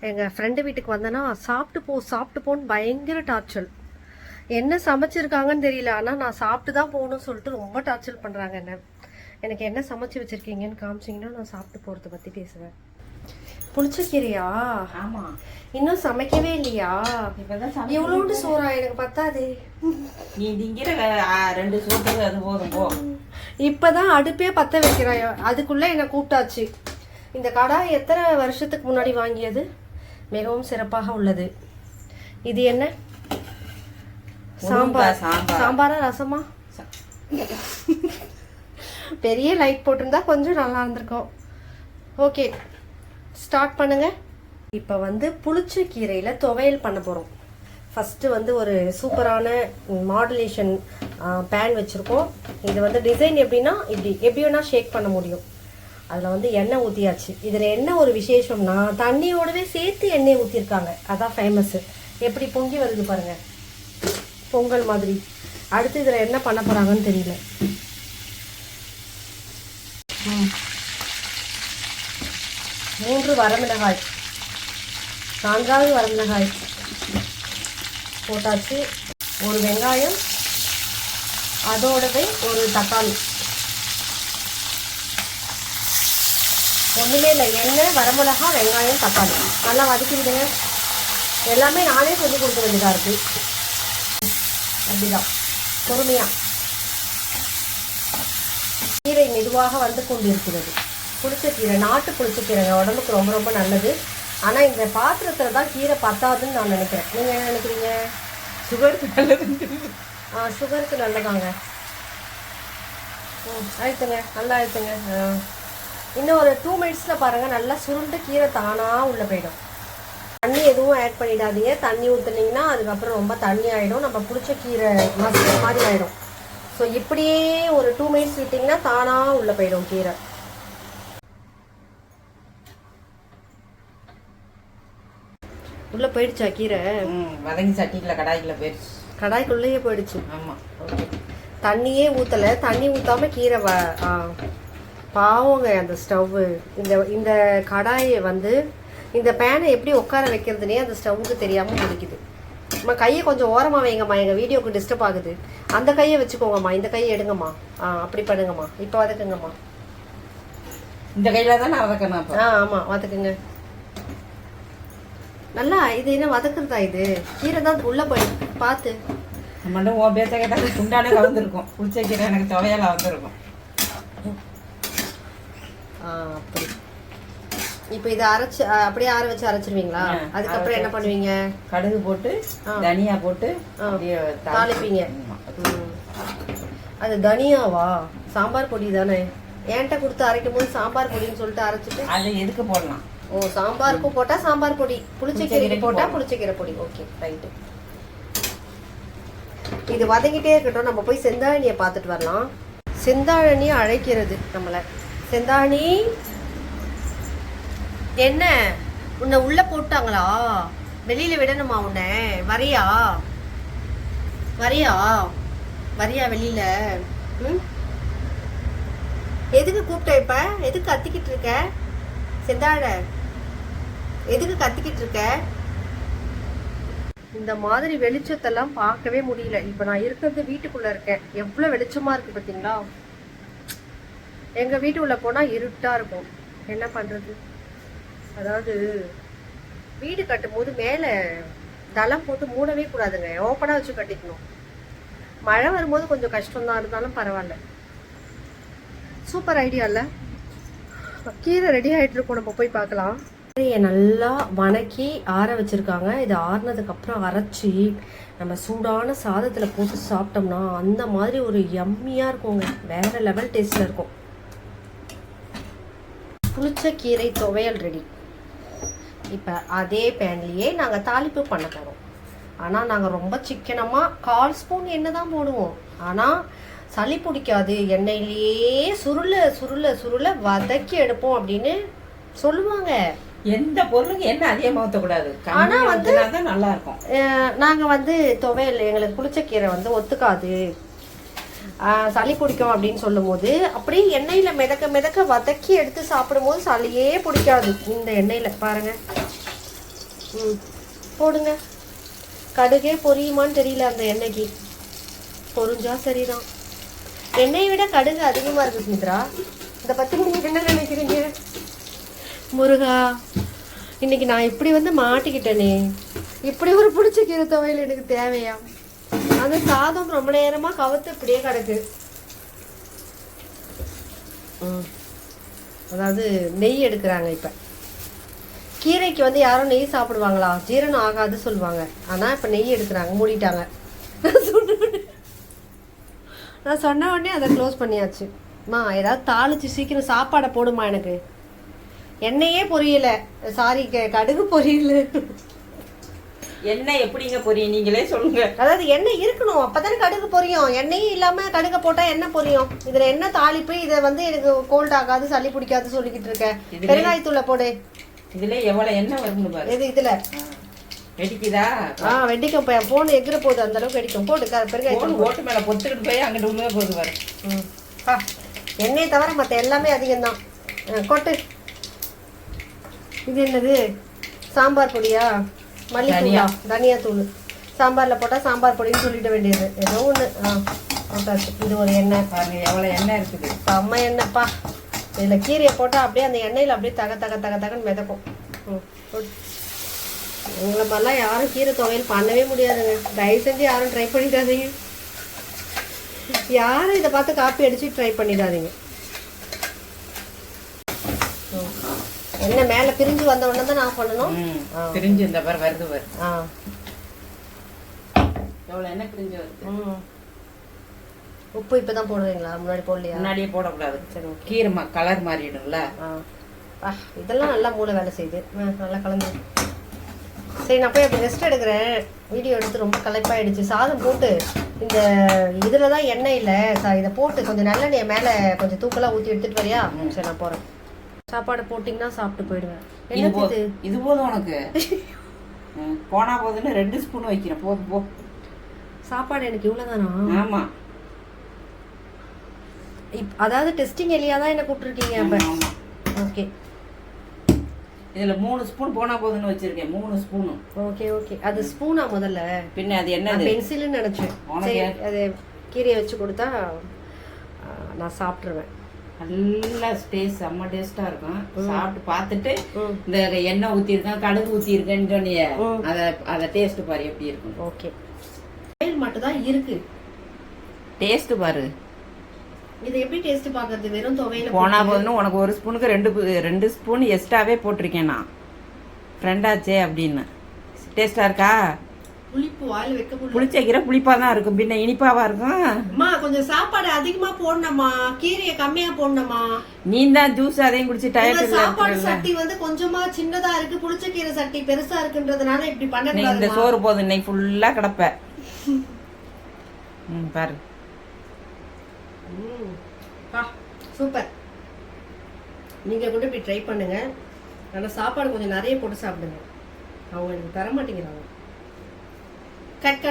எங்கள் ஃப்ரெண்டு வீட்டுக்கு வந்தேன்னா சாப்பிட்டு போன்னு பயங்கர டார்ச்சல். என்ன சமைச்சிருக்காங்கன்னு தெரியல, ஆனால் நான் சாப்பிட்டு தான் போகணும்னு சொல்லிட்டு ரொம்ப டார்ச்சல் பண்ணுறாங்க என்ன. எனக்கு என்ன சமைச்சு வச்சுருக்கீங்கன்னு காமிச்சிங்கன்னா நான் சாப்பிட்டு போகிறத பற்றி பேசுவேன். புளிச்சக்கீரையா? ஆமாம். இன்னும் சமைக்கவே இல்லையா? இப்போதான் எவ்வளோண்டு சோறா? எனக்கு பத்தாது. நீ திங்கிற 2 சோத்துக்கு அது போதும் போ. இப்போதான் அடுப்பே பற்ற வைக்கிறாய், அதுக்குள்ளே என்னை கூப்பிட்டாச்சு. இந்த கடாய் எத்தனை வருஷத்துக்கு முன்னாடி வாங்கியது? மிகவும் சிறப்பாக உள்ளது. இது என்ன? சாம்பார். சாம்பாரா ரசமா? பெரிய லைட் போட்டிருந்தா கொஞ்சம் நல்லா இருந்திருக்கும். ஓகே, ஸ்டார்ட் பண்ணுங்க. இப்போ புளிச்ச கீரையில் துவையல் பண்ண போகிறோம். ஃபஸ்ட்டு ஒரு சூப்பரான மாடுலேஷன் பேன் வச்சுருக்கோம். இது டிசைன் எப்படின்னா எப்படி வேணால் ஷேக் பண்ண முடியும். அதில் எண்ணெய் ஊற்றியாச்சு. இதில் என்ன ஒரு விசேஷம்னா தண்ணியோடவே சேர்த்து எண்ணெய் ஊற்றிருக்காங்க, அதான் ஃபேமஸ்ஸு. எப்படி பொங்கி வருது பாருங்கள், பொங்கல் மாதிரி. அடுத்து இதில் என்ன பண்ண போகிறாங்கன்னு தெரியல. 3 வரமிளகாய், 4வது வரமிளகாய் போட்டாச்சு. ஒரு வெங்காயம், அதோடவே ஒரு தக்காளி. ஒன்றுமே இல்லை, எண்ணெய், வரமிளகா, வெங்காயம், தக்காளி நல்லா வதக்கி விடுங்க. எல்லாமே நானே சொல்லி கொடுக்க வேண்டியதாக இருக்குது. அப்படிதான் பொறுமையாக. கீரை மெதுவாக கொண்டிருக்கிறது. புளிச்சக்கீரை, நாட்டு புளிச்சக்கீரைங்க, உடம்புக்கு ரொம்ப ரொம்ப நல்லது. ஆனால் இந்த பாத்திரத்தில் தான் கீரை பத்தாதுன்னு நான் நினைக்கிறேன். நீங்கள் என்ன நினைக்கிறீங்க? சுகருக்கு நல்லது. சுகருக்கு நல்லதாங்க. அழுத்துங்க, நல்லா அழுத்துங்க. இன்னும் ஒரு 2 மினிட்ஸில் பாருங்கள், நல்லா சுருண்டு கீரை தானாக உள்ளே போயிடும். தண்ணி எதுவும் ஆட் பண்ணிடாதீங்க. தண்ணி ஊற்றுனீங்கன்னா அதுக்கப்புறம் ரொம்ப தண்ணி ஆகிடும், நம்ம பிடிச்ச கீரை மசாலா மாதிரி ஆகிடும். ஸோ இப்படியே ஒரு 2 மினிட்ஸ் விட்டிங்கன்னா தானாக உள்ளே போயிடும் கீரை. உள்ளே போயிடுச்சா கீரை? வதங்கி சட்டிக்கில் கடாய்க்குள்ளே போயிடுச்சு. கடாய்க்குள்ளேயே போயிடுச்சு. ஆமாம். ஓகே, தண்ணியே ஊற்றலை. தண்ணி ஊற்றாமல் கீரை பாவங்க அந்த ஸ்டவ்வு. இந்த கடாயை இந்த பேனை எப்படி உட்கார வைக்கிறதுனே அந்த ஸ்டவ்வுக்கு தெரியாமல் முடிக்குது. அம்மா கையை கொஞ்சம் ஓரமாக வைங்கம்மா, எங்கள் வீடியோக்கு டிஸ்டர்ப் ஆகுது. அந்த கையை வச்சுக்கோங்கம்மா, இந்த கையை எடுங்கம்மா. அப்படி பண்ணுங்கம்மா. இப்போ வதக்குங்கம்மா. இந்த கையில் தான் நான் வதக்கணும். ஆமாம், வதக்குங்க நல்லா. இது என்ன வதக்குறதா? இது கீரை தான் உள்ளே போயிடும், பார்த்து. நம்மள்ட்ட ஓ பேச்ச கேட்டால் குண்டானே வந்துருக்கும். புளிச்ச கீரை எனக்கு துவையலாக வந்துருக்கும். அப்படி. இப்போ இதை அரைச்சி அப்படியே ஆற வச்சு அரைச்சிருவீங்களா? அதுக்கப்புறம் என்ன பண்ணுவீங்க? கடுகு போட்டு தனியா போட்டு தாளிப்பீங்க. அது தனியாவா? சாம்பார் பொடி தானே? ஏன்ட்ட கொடுத்து அரைக்கும் போது சாம்பார் பொடின்னு சொல்லிட்டு அரைச்சிட்டு அது எதுக்கு போடலாம்? ஓ, சாம்பாருக்கும் போட்டால் சாம்பார் பொடி, புளிச்சக்கீரைக்கு போட்டால் புளிச்சக்கீரை பொடி. Okay, right. இது வதங்கிட்டே இருக்கட்டும், நம்ம போய் செந்தாழனியை பார்த்துட்டு வரலாம். செந்தாழனியை அழைக்கிறது நம்மளை. செந்தாழனி, என்ன உன்னை உள்ள போட்டாங்களா? வெளியில விடணுமா உன்னை? வரியா வரியா வரியா வெளியில? எதுக்கு கூப்பிட்ட? இப்ப எதுக்கு கத்திக்கிட்டு இருக்க செந்தாழ? எதுக்கு கத்திக்கிட்டு இருக்க? இந்த மாதிரி வெளிச்சத்தெல்லாம் பார்க்கவே முடியல. இப்ப நான் இருக்கிறது வீட்டுக்குள்ள இருக்கேன். எவ்வளவு வெளிச்சமா இருக்கு பார்த்தீங்களா? எங்க வீட்டு உள்ள போனா இருட்டா இருக்கும். என்ன பண்றது? அதாவது வீடு கட்டும் போது மேலே தளம் போட்டு மூடவே கூடாதுங்க, ஓப்பனாக வச்சு கட்டிக்கணும். மழை வரும்போது கொஞ்சம் கஷ்டம்தான், இருந்தாலும் பரவாயில்ல. சூப்பர் ஐடியா இல்லை? கீரை ரெடி ஆகிட்டு இருக்கோம், நம்ம போய் பார்க்கலாம். கீரையை நல்லா வணக்கி ஆற வச்சுருக்காங்க. இது ஆறுனதுக்கப்புறம் அரைச்சி நம்ம சூடான சாதத்தில் போட்டு சாப்பிட்டோம்னா அந்த மாதிரி ஒரு யம்மியாக இருக்குங்க. வேறு லெவல் டேஸ்ட்டில் இருக்கும். புளிச்ச கீரை துவையல் ரெடி. இப்போ அதே பேன்லேயே நாங்கள் தாளிப்பு பண்ண போகிறோம். ஆனால் நாங்கள் ரொம்ப சிக்கனமாக 1/4 ஸ்பூன் எண்ணெய் தான் போடுவோம். ஆனால் சளி பிடிக்காது, எண்ணெயிலேயே சுருள வதக்கி எடுப்போம் அப்படின்னு சொல்லுவாங்க. எந்த பொருளுக்கு எண்ணெய் அதிகமாக ஊற்றக்கூடாது. ஆனால் நல்லா இருக்கும். நாங்கள் துவையல் எங்களுக்கு புளிச்சக்கீரை ஒத்துக்காது, சளி பிடிக்கும் அப்படின்னு சொல்லும் போது அப்படியே எண்ணெயில் மிதக்க வதக்கி எடுத்து சாப்பிடும் போது சளியே பிடிக்காது. இந்த எண்ணெயில் பாருங்க, போடுங்க. கடுகே பொரியுமான்னு தெரியல அந்த எண்ணெய்க்கு. பொரிஞ்சா சரிதான். எண்ணெயை விட கடுகு அதிகமாக இருக்குது சுமித்ரா. இதை பற்றி நீங்கள் என்ன நினைக்கிறீங்க? முருகா, இன்னைக்கு நான் இப்படி வந்து மாட்டிக்கிட்டேனே. இப்படி ஒரு புளிச்ச கீரை துவையல் எனக்கு தேவையா? அந்த சாதம் ரொம்ப நேரமாக கவுத்து இப்படியே கிடக்கு. அதாவது நெய் எடுக்கிறாங்க. இப்போ கீரைக்கு வந்து யாரும் நெய் சாப்பிடுவாங்களா? ஜீரணம் ஆகாது சொல்லுவாங்க. ஆனால் இப்போ நெய் எடுக்கிறாங்க, மூடிட்டாங்க. நான் சொன்ன உடனே அதை க்ளோஸ் பண்ணியாச்சு. மா ஏதாவது தாளிச்சு சீக்கிரம் சாப்பாடை போடுமா. எனக்கு எண்ணெயே பொரியல. சாரி, கடுகு பொரியல. எண்ணெய் எப்படிங்க பொரியும் நீங்களே சொல்லுங்க. அதாவது எண்ணெய் இருக்கணும், அப்பதானே கடுகு பொரியும். எண்ணெயும் இல்லாம கடுகை போட்டா எண்ணெய் பொரியும். இதுல என்ன தாளிப்பு? இதை வந்து எனக்கு கோல்ட் ஆகாது, சளி பிடிக்காது சொல்லிக்கிட்டு இருக்கேன். பெருங்காயத்தூளை போடு. இதுல எவ்வளவு எண்ணெய் வரும்னு பாரு. எது இதுல வெடிக்குதா? வெடிக்கும். போன் எகிற போகுது, அந்த அளவுக்கு வெடிக்கும். போட்டு பெருங்காயத்தூள் ஓட்டு மேல பொத்துக்கிட்டு போய் அங்கிட்டு உள்ள போகுது பாரு. எண்ணெயை தவிர மற்ற எல்லாமே அதிகம்தான். கொட்டு. இது என்னது? சாம்பார் பொடியா? மல்லித்தூளா? தனியா தூள். சாம்பாரில் போட்டால் சாம்பார் பொடின்னு சொல்லிட வேண்டியது. ஏதோ ஒன்று. போட்டாச்சு. இது ஒரு எண்ணெய். பாருங்க எவ்வளோ எண்ணெய் இருக்குது. செம்ம எண்ணெய்ப்பா. இதில் கீரையை போட்டால் அப்படியே அந்த எண்ணெயில் அப்படியே தகன்னு மிதக்கும். உங்களை மாதிரிலாம் யாரும் கீரை துவையல் பண்ணவே முடியாதுங்க. தயவு செஞ்சு யாரும் ட்ரை பண்ணிடாதீங்க. யாரும் இதை பார்த்து காப்பி அடிச்சு ட்ரை பண்ணிடாதீங்க. என்ன மேலே பிரிஞ்சு வந்த உடனே தான் நான் பண்ணணும். பிரிஞ்சு இந்த பாரு வருது பாரு. எவ்வளோ எண்ணெய் பிரிஞ்சு வருது. உப்பு இப்பதான் போடுறீங்களா? முன்னாடி போடலையா? முன்னாடியே போடக்கூடாது. சரி, கீரை கலர் மாறிடும்ல. இதெல்லாம் நல்லா மூளை வேலை செய்யுது. நல்லா கலந்து. சரி, நான் போய் அப்படி ரெஸ்ட் எடுக்கிறேன். வீடியோ எடுத்து ரொம்ப களைப்பாயிடுச்சு. சாதம் போட்டு இந்த இதில் தான் எண்ணெய் இல்லை, இதை போட்டு கொஞ்சம் நல்லெண்ணெயை மேலே கொஞ்சம் தூக்கலாக ஊற்றி எடுத்துகிட்டு வரியா? சரி, நான் போகிறேன். சாப்பாடு போட்டிங்கன்னா சாப்பிட்டு போயிடுவேன். இது போதும் உனக்கு. போனா போதுன்னு 2 ஸ்பூன் வைக்கிறேன். போதும் போ. சாப்பாடு எனக்கு இவ்வளோதானா? ஆமாம். அதாவது டெஸ்டிங் எலியாக தான் என்ன கூப்பிட்டுருக்கீங்க அப்போ? ஓகே. இதுல 3 ஸ்பூன் போனா போதுன்னு வச்சிருக்கேன். 3 ஸ்பூனு. ஓகே. அது ஸ்பூனா முதல்ல? பின்ன அது என்ன? பென்சில்னு நினைச்சேன். சரி, அது கீரையை வச்சு கொடுத்தா நான் சாப்பிட்டுருவேன். நல்லா செம்ம டேஸ்டா இருக்கும். சாப்பிட்டு பார்த்துட்டு இந்த எண்ணெய் ஊற்றிருக்கேன், கடுகு ஊற்றிருக்கேன்னு சொன்னியே, அதை டேஸ்ட் பாரு எப்படி இருக்கும். ஓகே. மட்டும் தான் இருக்கு. டேஸ்ட் பாரு. இது எப்படி டேஸ்ட் பாக்குறது? வெறும் துவையில போனா போதுன்னு உனக்கு 1 ஸ்பூனுக்கு 2 ஸ்பூன் எக்ஸ்ட்ராவே போட்டிருக்கேன் நான். ஃப்ரெண்டாச்சே அப்படின்னு. டேஸ்டா இருக்கா? புளிப்பு வாயில வைக்க முடியல. புளிச்ச கீரை புளிப்பா தான் இருக்கும், பின்ன இனிப்பாவா இருக்கும். அம்மா கொஞ்சம் சாப்பாடு அதிகமா போடணுமா, கீரையை கம்மியா போடணுமா? நீ தான் ஜூஸ் அதையும் குடிச்சு டயர்ட். சாப்பாடு சட்டி வந்து கொஞ்சமா சின்னதா இருக்கு, புளிச்ச கீரை சட்டி பெருசா இருக்குன்றதுனால இப்படி பண்ண. இந்த சோறு போதும், இன்னைக்கு ஃபுல்லா கிடப்ப. பாரு. சூப்பர். நீங்க கூட இப்படி ட்ரை பண்ணுங்க. ஆனா சாப்பாடு கொஞ்சம் நிறைய போட்டு சாப்பிடுங்க. அவங்க எனக்கு தர மாட்டேங்கிறாங்க. கட்